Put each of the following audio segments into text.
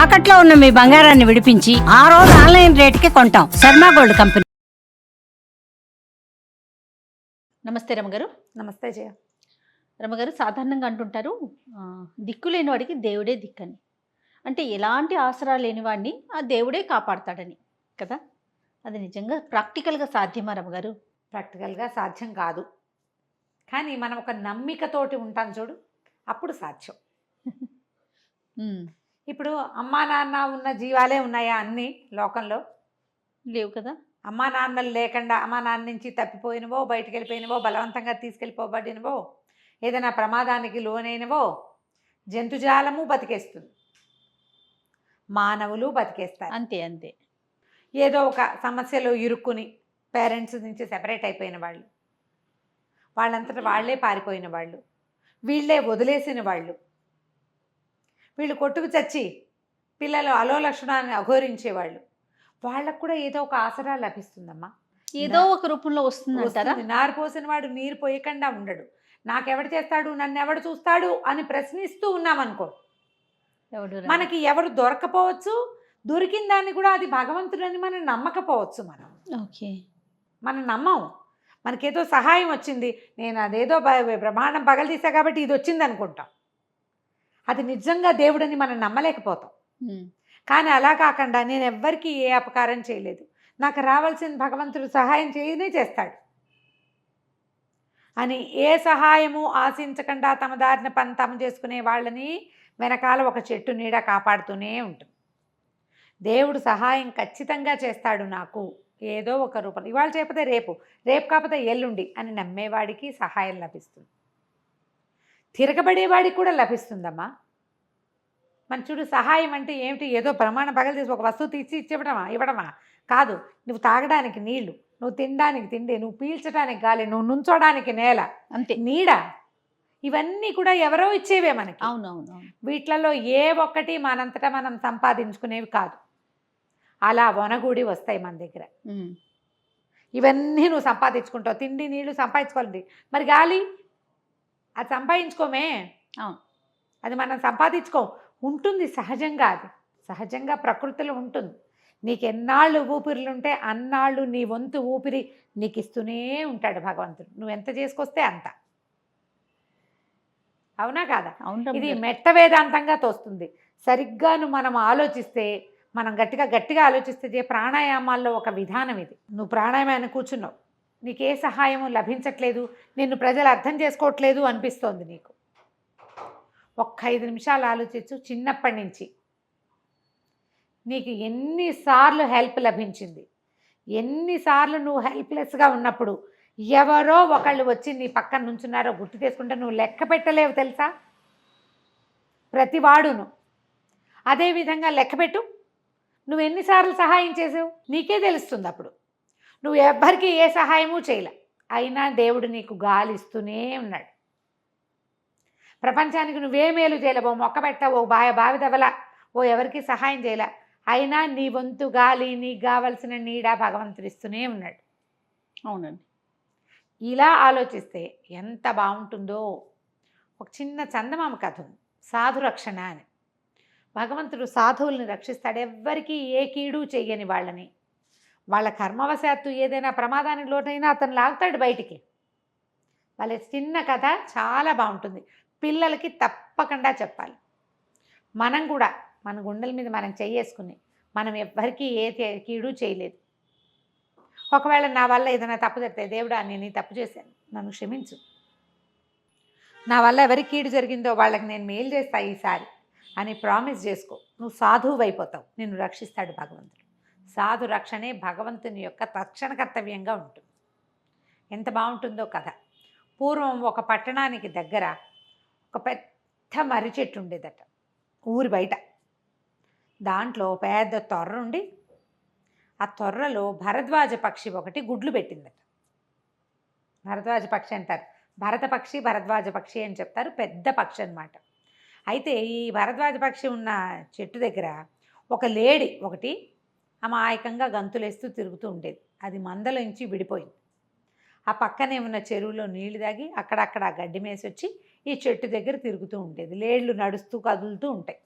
తాకట్లో ఉన్న మీ బంగారాన్ని విడిపించి ఆ రోజు ఆన్లైన్ రేటుకి కొంటాం. Sharma gold company. నమస్తే రమగారు. నమస్తే జయ. రమగారు, సాధారణంగా అంటుంటారు దిక్కు లేని వాడికి దేవుడే దిక్కని. అంటే ఎలాంటి ఆసరా లేని వాడిని ఆ దేవుడే కాపాడతాడని కదా. అది నిజంగా ప్రాక్టికల్గా సాధ్యమా రమగారు? ప్రాక్టికల్గా సాధ్యం కాదు, కానీ మనం ఒక నమ్మికతోటి ఉంటాం చూడు, అప్పుడు సాధ్యం. ఇప్పుడు అమ్మా నాన్న ఉన్న జీవాలే ఉన్నాయా అన్నీ లోకంలో? లేవు కదా. అమ్మా నాన్నలు లేకుండా అమ్మా నాన్న నుంచి తప్పిపోయినవో, బయటికి వెళ్ళిపోయినవో, బలవంతంగా తీసుకెళ్ళిపోబడినవో, ఏదైనా ప్రమాదానికి లోనైనవో జంతుజాలము బతికేస్తుంది, మానవులు బతికేస్తారు. అంతే అంతే. ఏదో ఒక సమస్యలో ఇరుక్కుని పేరెంట్స్ నుంచి సెపరేట్ అయిపోయిన వాళ్ళు, వాళ్ళంతటా వాళ్ళే పారిపోయిన వాళ్ళు, వీళ్ళే వదిలేసిన వాళ్ళు, వీళ్ళు కొట్టుకు చచ్చి పిల్లలు అలోలక్షణాన్ని అఘోరించేవాళ్ళు, వాళ్ళకు కూడా ఏదో ఒక ఆసరా లభిస్తుందమ్మా. ఏదో ఒక రూపంలో వస్తుందంటారా? నారు పోసిన వాడు నీరు పోయకుండా ఉండడు. నాకెవడు చేస్తాడు, నన్ను ఎవడు చూస్తాడు అని ప్రశ్నిస్తూ ఉన్నామనుకో, మనకి ఎవరు దొరకపోవచ్చు, దొరికిన దాన్ని కూడా అది భగవంతుడని మనం నమ్మకపోవచ్చు. మనం నమ్మం. మనకేదో సహాయం వచ్చింది, నేను అదేదో బ్రహ్మాండం పగలదీసా కాబట్టి ఇది వచ్చింది అనుకుంటాం. అది నిజంగా దేవుడని మనం నమ్మలేకపోతాం. కానీ అలా కాకుండా నేను ఎవ్వరికీ ఏ అపకారం చేయలేదు, నాకు రావాల్సిన భగవంతుడు సహాయం చేయనే చేస్తాడు అని ఏ సహాయము ఆశించకుండా తమ దారిన పని తాము చేసుకునే వాళ్ళని వెనకాల ఒక చెట్టు నీడ కాపాడుతూనే ఉంటుంది. దేవుడు సహాయం ఖచ్చితంగా చేస్తాడు నాకు ఏదో ఒక రూపంలో, ఇవాళ చేయకపోతే రేపు, రేపు కాకపోతే ఎల్లుండి అని నమ్మేవాడికి సహాయం లభిస్తుంది. తిరగబడేవాడికి కూడా లభిస్తుందమ్మా. మన చూడు, సహాయం అంటే ఏమిటి? ఏదో ప్రమాణ పగలు తీసి ఒక వస్తువు తీసి ఇవ్వడమా కాదు. నువ్వు తాగడానికి నీళ్లు, నువ్వు తినడానికి తిండి, నువ్వు పీల్చడానికి గాలి, నువ్వు నుంచోడానికి నేల, అంతే, నీడ, ఇవన్నీ కూడా ఎవరో ఇచ్చేవే మనకి. అవునవును. వీటిలలో ఏ ఒక్కటి మనంతటా మనం సంపాదించుకునేవి కాదు. అలా వనగూడి వస్తాయి మన దగ్గర. ఇవన్నీ నువ్వు సంపాదించుకుంటావు. తిండి నీళ్లు సంపాదించుకోవాలి, మరి గాలి అది సంపాదించుకోమే. అది మనం సంపాదించుకోం, ఉంటుంది సహజంగా. అది సహజంగా ప్రకృతిలో ఉంటుంది. నీకు ఎన్నాళ్ళు ఊపిరిలుంటే అన్నాళ్ళు నీ వంతు ఊపిరి నీకు ఇస్తూనే ఉంటాడు భగవంతుడు, నువ్వు ఎంత చేసుకొస్తే అంత. అవునా కాదా? ఇది మెట్ట వేదాంతంగా తోస్తుంది. సరిగ్గాను మనం ఆలోచిస్తే, మనం గట్టిగా ఆలోచిస్తే ప్రాణాయామాల్లో ఒక విధానం ఇది. నువ్వు ప్రాణాయామాన్ని కూర్చున్నావు, నీకే సహాయము లభించట్లేదు, నిన్ను ప్రజలు అర్థం చేసుకోవట్లేదు అనిపిస్తోంది నీకు. ఒక్క 5 నిమిషాలు ఆలోచించు. చిన్నప్పటి నుంచి నీకు ఎన్నిసార్లు హెల్ప్ లభించింది, ఎన్నిసార్లు నువ్వు హెల్ప్లెస్గా ఉన్నప్పుడు ఎవరో ఒకళ్ళు వచ్చి నీ పక్కన నుంచున్నారో గుర్తు చేసుకుంటే నువ్వు లెక్క పెట్టలేవు తెలుసా, ప్రతివాడును. అదేవిధంగా లెక్కపెట్టు, నువ్వు ఎన్నిసార్లు సహాయం చేసావు నీకే తెలుస్తుంది. అప్పుడు నువ్వు ఎవ్వరికీ ఏ సహాయమూ చేయలే, అయినా దేవుడు నీకు గాలి ఇస్తూనే ఉన్నాడు. ప్రపంచానికి నువ్వే మేలు చేయలే, ఓ మొక్క పెట్ట, ఓ బావి దవల, ఓ ఎవరికి సహాయం చేయలే, అయినా నీ వంతు గాలి, నీకు కావలసిన నీడ భగవంతుడు ఇస్తూనే ఉన్నాడు. అవునండి. ఇలా ఆలోచిస్తే ఎంత బాగుంటుందో. ఒక చిన్న చందమామ కథ ఉంది, సాధు రక్షణ అని. భగవంతుడు సాధువుల్ని రక్షిస్తాడు, ఎవ్వరికీ ఏ కీడు చెయ్యని వాళ్ళని. వాళ్ళ కర్మవశాత్తు ఏదైనా ప్రమాదానికి లోటైనా అతను లాగుతాడు బయటికి. వాళ్ళ చిన్న కథ చాలా బాగుంటుంది, పిల్లలకి తప్పకుండా చెప్పాలి. మనం కూడా మన గుండెల మీద మనం చెయ్యేసుకుని, మనం ఎవ్వరికీ ఏ కీడు చేయలేదు. ఒకవేళ నా వల్ల ఏదైనా తప్పు జరిగితే, దేవుడా నేను ఈ తప్పు చేశాను, నన్ను క్షమించు, నా వల్ల ఎవరికి కీడు జరిగిందో వాళ్ళకి నేను మేలు చేస్తా ఈసారి అని ప్రామిస్ చేసుకో. నువ్వు సాధువు అయిపోతావు, నిన్ను రక్షిస్తాడు భగవంతుడు. సాధు రక్షణే భగవంతుని యొక్క తక్షణ కర్తవ్యంగా ఉంటుంది. ఎంత బాగుంటుందో కథ. పూర్వం ఒక పట్టణానికి దగ్గర ఒక పెద్ద మర్రి చెట్టు ఉండేదట ఊరి బయట. దాంట్లో పెద్ద తొర్ర ఉండి, ఆ తొర్రలో భరద్వాజ పక్షి ఒకటి గుడ్లు పెట్టిందట. భరద్వాజ పక్షి అంటారు, భరత పక్షి భరద్వాజ పక్షి అని చెప్తారు, పెద్ద పక్షి అన్నమాట. అయితే ఈ భరద్వాజ పక్షి ఉన్న చెట్టు దగ్గర ఒక లేడి ఒకటి అమాయకంగా గంతులేస్తూ తిరుగుతూ ఉండేది. అది మందలోంచి విడిపోయింది. ఆ పక్కనే ఉన్న చెరువులో నీళ్లు తాగి అక్కడక్కడ గడ్డి మేసి వచ్చి ఈ చెట్టు దగ్గర తిరుగుతూ ఉండేది. లేళ్ళు నడుస్తూ కదులుతూ ఉంటాయి.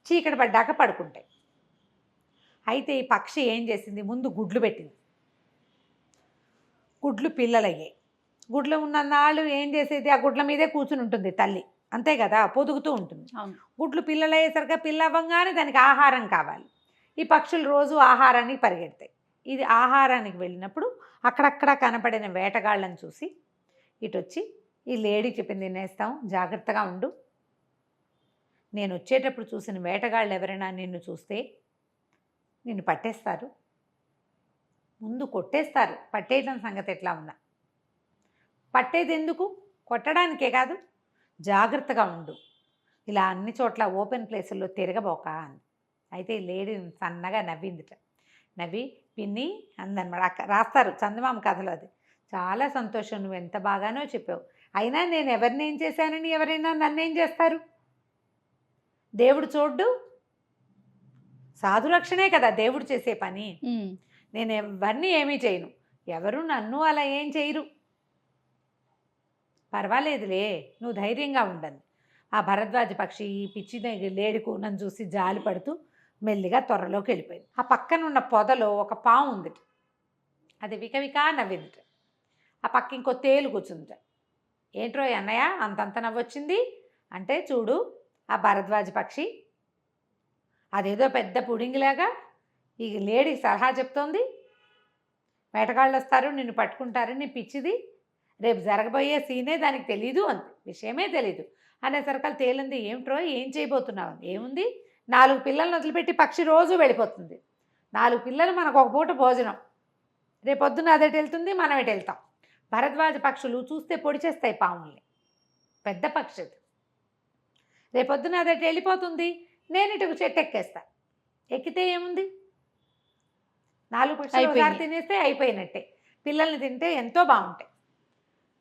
చీకటి పడ్డాక పడుకుంటాయి. అయితే ఈ పక్షి ఏం చేసింది, ముందు గుడ్లు పెట్టింది. గుడ్లు పిల్లలయ్యాయి. గుడ్లు ఉన్ననాళ్ళు ఏం చేసేది, ఆ గుడ్ల మీదే కూర్చుని ఉంటుంది తల్లి, అంతే కదా, పొదుగుతూ ఉంటుంది. అవును. గుడ్లు పిల్లలయ్యేసరికి పిల్ల అవ్వగానే దానికి ఆహారం కావాలి. ఈ పక్షులు రోజు ఆహారానికి పరిగెడతాయి. ఇది ఆహారానికి వెళ్ళినప్పుడు అక్కడక్కడ కనపడిన వేటగాళ్ళని చూసి ఇటు వచ్చి ఈ లేడీ చెప్పింది తినేస్తాం, జాగ్రత్తగా ఉండు, నేను వచ్చేటప్పుడు చూసిన వేటగాళ్ళు ఎవరైనా నిన్ను చూస్తే నిన్ను పట్టేస్తారు, ముందు కొట్టేస్తారు, పట్టేయడం సంగతి ఎట్లా ఉన్నా, పట్టేది ఎందుకు, కొట్టడానికే కాదు, జాగ్రత్తగా ఉండు, ఇలా అన్ని చోట్ల ఓపెన్ ప్లేసుల్లో తిరగబోక అంది. అయితే ఈ లేడీ సన్నగా నవ్విందిట. నవ్వి పిన్ని అందనమాట. రాస్తారు చందమామ కథలో అది. చాలా సంతోషం, నువ్వు ఎంత బాగానో చెప్పావు, అయినా నేను ఎవరిని ఏం చేశానని ఎవరైనా నన్నేం చేస్తారు, దేవుడు చూడ్డు, సాధురక్షణే కదా దేవుడు చేసే పని, నేను ఎవరిని ఏమీ చేయను, ఎవరు నన్ను అలా ఏం చేయరు, పర్వాలేదులే, నువ్వు ధైర్యంగా ఉండను. ఆ భరద్వాజ పక్షి ఈ పిచ్చిన లేడి కూనను చూసి జాలి పడుతూ మెల్లిగా త్వరలోకి వెళ్ళిపోయింది. ఆ పక్కన ఉన్న పొదలో ఒక పాము ఉంది, అది వికవికా నవ్విందిట. ఆ పక్క ఇంకో తేలు కూర్చుందిట. ఏంట్రో అన్నయ్య అంతంత నవ్వొచ్చింది అంటే, చూడు ఆ భరద్వాజ పక్షి అదేదో పెద్ద పుడింగిలాగా ఈ లేడీకి సలహా చెప్తోంది, వేటగాళ్ళు వస్తారు నిన్ను పట్టుకుంటారు, నీ పిచ్చిది, రేపు జరగబోయే సీనే దానికి తెలీదు అంది, విషయమే తెలీదు అనేసరికి తేలింది. ఏమిట్రో ఏం చేయబోతున్నావు, ఏముంది, 4 పిల్లలను వదిలిపెట్టి పక్షి రోజు వెళ్ళిపోతుంది, 4 పిల్లలు మనకు ఒక పూట భోజనం, రేపొద్దున అదెటు వెళ్తుంది, మనం ఎటు వెళ్తాం, భరద్వాజ పక్షులు చూస్తే పొడి చేస్తాయి పాముల్ని, పెద్ద పక్షి అది, రేపొద్దున అదెటు వెళ్ళిపోతుంది, నేను ఇటుకు చెట్టు ఎక్కేస్తా, ఎక్కితే ఏముంది, 4 పక్షులు ఒకసారి తినేస్తే అయిపోయినట్టే, పిల్లల్ని తింటే ఎంతో బాగుంటాయి.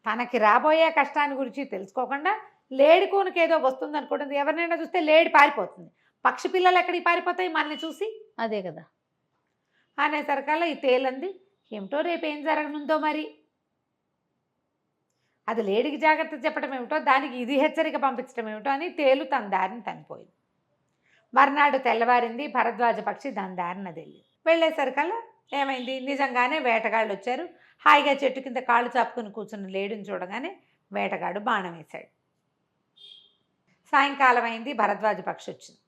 తనకి రాబోయే కష్టాన్ని గురించి తెలుసుకోకుండా లేడి కూనకి ఏదో వస్తుంది అనుకుంటుంది, ఎవరినైనా చూస్తే లేడి పారిపోతుంది, పక్షి పిల్లలు ఎక్కడికి పారిపోతాయి మనల్ని చూసి, అదే కదా అనేసరికల్లా ఈ తేలంది, ఏమిటో రేపు ఏం జరగనుందో మరి, అది లేడికి జాగ్రత్త చెప్పడం ఏమిటో, దానికి ఇది హెచ్చరిక పంపించడం ఏమిటో అని తేలు తన దారిని తనిపోయింది. మర్నాడు తెల్లవారింది, భరద్వాజ పక్షి దాని దారిన వెళ్ళేసరికల్లా ఏమైంది, నిజంగానే వేటగాళ్ళు వచ్చారు. హాయిగా చెట్టు కింద కాళ్ళు చాపుకుని కూర్చున్న లేడిని చూడగానే వేటగాడు బాణం వేశాడు. సాయంకాలం అయింది, భరద్వాజ పక్షి వచ్చింది.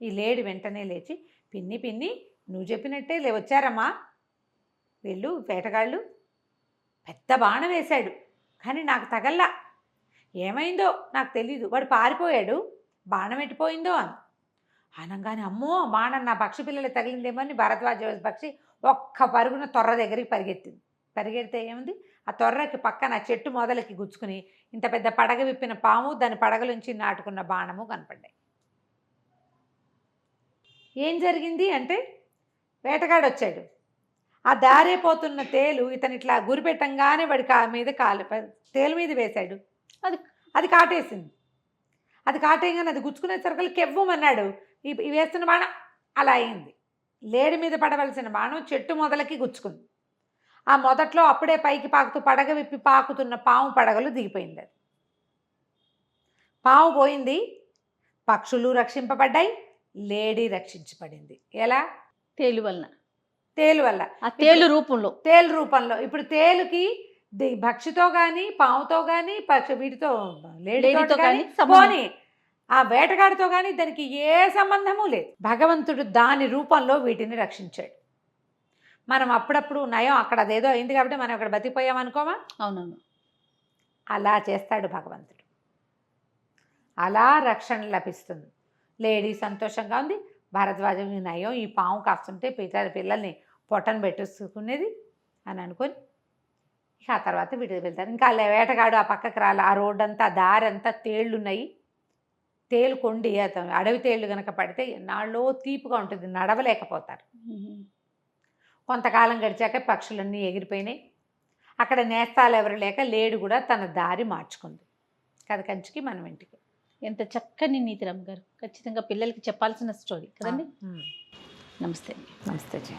ఈ లేడి వెంటనే లేచి, పిన్ని పిన్ని నువ్వు చెప్పినట్టే వచ్చారమ్మా వీళ్ళు వేటగాళ్ళు, పెద్ద బాణం వేశాడు కానీ నాకు తగల్లా, ఏమైందో నాకు తెలీదు, వాడు పారిపోయాడు, బాణం ఎట్టిపోయిందో అని అనగానే, అమ్మో బాణం నా పక్షి పిల్లలు తగిలిందేమో అని భరద్వాజ పక్షి ఒక్క పరుగున తొర్ర దగ్గరికి పరిగెత్తింది. పరిగెడితే ఏముంది, ఆ తొర్రకి పక్కన చెట్టు మొదలకి గుచ్చుకుని ఇంత పెద్ద పడగ విప్పిన పాము, దాని పడగలుంచి నాటుకున్న బాణము కనపడ్డాయి. ఏం జరిగింది అంటే, వేటగాడు వచ్చాడు, ఆ దారే పోతున్న తేలు ఇతను ఇట్లా గురిపెట్టంగానే వాడి మీద తేలు మీద వేశాడు, అది కాటేసింది. అది కాటేయగానే అది గుచ్చుకునే సరుకులు కెవ్వమన్నాడు, ఈ వేస్తున్న బాణం అలా అయింది. లేడి మీద పడవలసిన బాణం చెట్టు మొదలకి గుచ్చుకుంది. ఆ మొదట్లో అప్పుడే పైకి పాకుతూ పడగ విప్పి పాకుతున్న పాము పడగలు దిగిపోయింది. అది పాము పోయింది, పక్షులు రక్షింపబడ్డాయి, లేడీ రక్షించబడింది. ఎలా, తేలు వలన, తేలు వల్ల, ఆ తేలు రూపంలో. ఇప్పుడు తేలుకి భక్షితో కానీ పాముతో కానీ వీటితో లేడీతో కానీ పోనీ ఆ వేటగాడితో కానీ దానికి ఏ సంబంధము లేదు. భగవంతుడు దాని రూపంలో వీటిని రక్షించాడు. మనం అప్పుడప్పుడు నయం అక్కడ అదేదో అయింది కాబట్టి మనం అక్కడ బతికిపోయామనుకోమా, అవునవును, అలా చేస్తాడు భగవంతుడు, అలా రక్షణ లభిస్తుంది. లేడీ సంతోషంగా ఉంది, భరద్వాజం నయం, ఈ పాము కాస్తుంటే పిల్లల్ని పొట్టను పెట్టేసుకునేది అని అనుకొని ఇక ఆ తర్వాత వీటికి వెళ్తారు. ఇంకా వేటగాడు ఆ పక్కకి రాలి, ఆ రోడ్డు అంతా దారంతా తేళ్లున్నాయి, తేలు కొండి అడవి తేళ్లు కనుక పడితే నాళ్ళో తీపుగా ఉంటుంది, నడవలేకపోతారు. కొంతకాలం గడిచాక పక్షులన్నీ ఎగిరిపోయినాయి, అక్కడ నేస్తాలు ఎవరు లేక లేడు కూడా తన దారి మార్చుకుంది. కథ కంచికి మనం ఇంటికి. ఎంత చక్కని నీతిరామ్ గారు, ఖచ్చితంగా పిల్లలకి చెప్పాల్సిన స్టోరీ కదండి. నమస్తే. నమస్తే జీ.